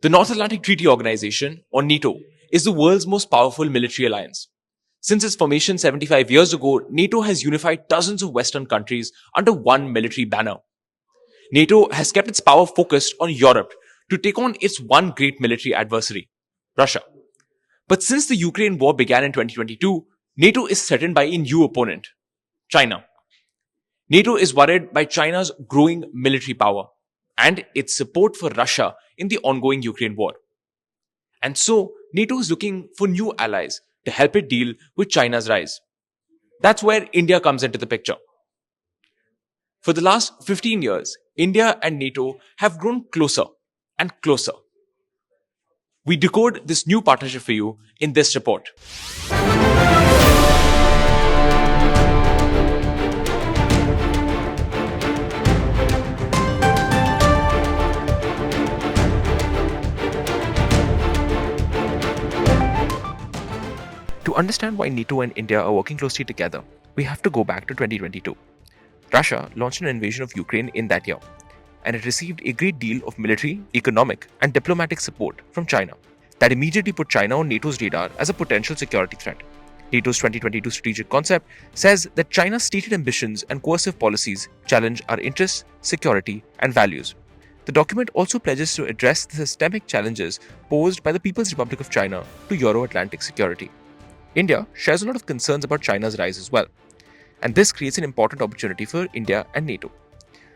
The North Atlantic Treaty Organization, or NATO, is the world's most powerful military alliance. Since its formation 75 years ago, NATO has unified dozens of Western countries under one military banner. NATO has kept its power focused on Europe to take on its one great military adversary, Russia. But since the Ukraine war began in 2022, NATO is threatened by a new opponent, China. NATO is worried by China's growing military power and its support for Russia in the ongoing Ukraine war. And so, NATO is looking for new allies to help it deal with China's rise. That's where India comes into the picture. For the last 15 years, India and NATO have grown closer and closer. We decode this new partnership for you in this report. To understand why NATO and India are working closely together, we have to go back to 2022. Russia launched an invasion of Ukraine in that year, and it received a great deal of military, economic, and diplomatic support from China. That immediately put China on NATO's radar as a potential security threat. NATO's 2022 strategic concept says that China's stated ambitions and coercive policies challenge our interests, security, and values. The document also pledges to address the systemic challenges posed by the People's Republic of China to Euro-Atlantic security. India shares a lot of concerns about China's rise as well, and this creates an important opportunity for India and NATO.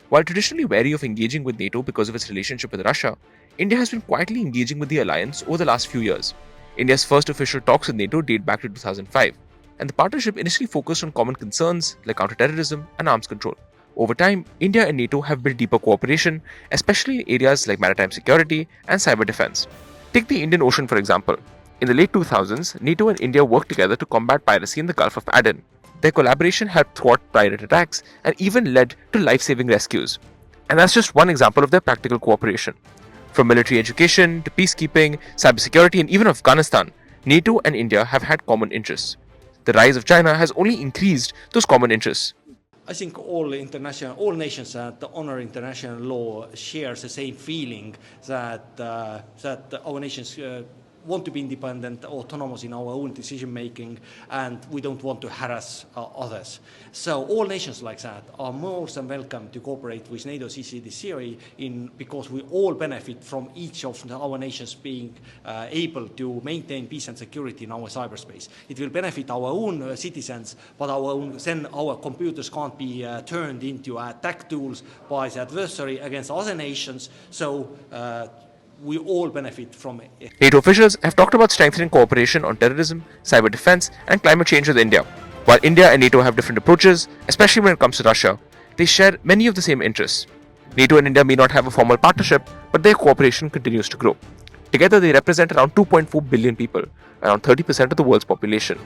While traditionally wary of engaging with NATO because of its relationship with Russia, India has been quietly engaging with the alliance over the last few years. India's first official talks with NATO date back to 2005, and the partnership initially focused on common concerns like counterterrorism and arms control. Over time, India and NATO have built deeper cooperation, especially in areas like maritime security and cyber defense. Take the Indian Ocean for example. In the late 2000s, NATO and India worked together to combat piracy in the Gulf of Aden. Their collaboration helped thwart pirate attacks and even led to life-saving rescues. And that's just one example of their practical cooperation. From military education to peacekeeping, cybersecurity, and even Afghanistan, NATO and India have had common interests. The rise of China has only increased those common interests. I think all nations that honor international law shares the same feeling that our nations want to be independent, autonomous in our own decision making, and we don't want to harass others. So all nations like that are more than welcome to cooperate with NATO CCDCA because we all benefit from each of our nations being able to maintain peace and security in our cyberspace. It will benefit our own citizens, but then our computers can't be turned into attack tools by the adversary against other nations. So we all benefit from it. NATO officials have talked about strengthening cooperation on terrorism, cyber defense, and climate change with India. While India and NATO have different approaches, especially when it comes to Russia, they share many of the same interests. NATO and India may not have a formal partnership, but their cooperation continues to grow. Together, they represent around 2.4 billion people, around 30% of the world's population.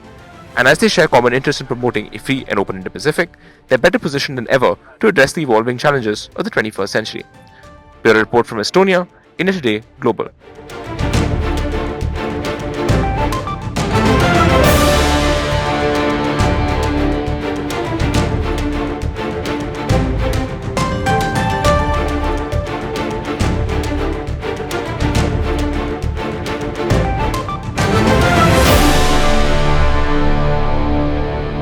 And as they share common interests in promoting a free and open Indo-Pacific, they're better positioned than ever to address the evolving challenges of the 21st century. Bureau report from Estonia, India Today Global.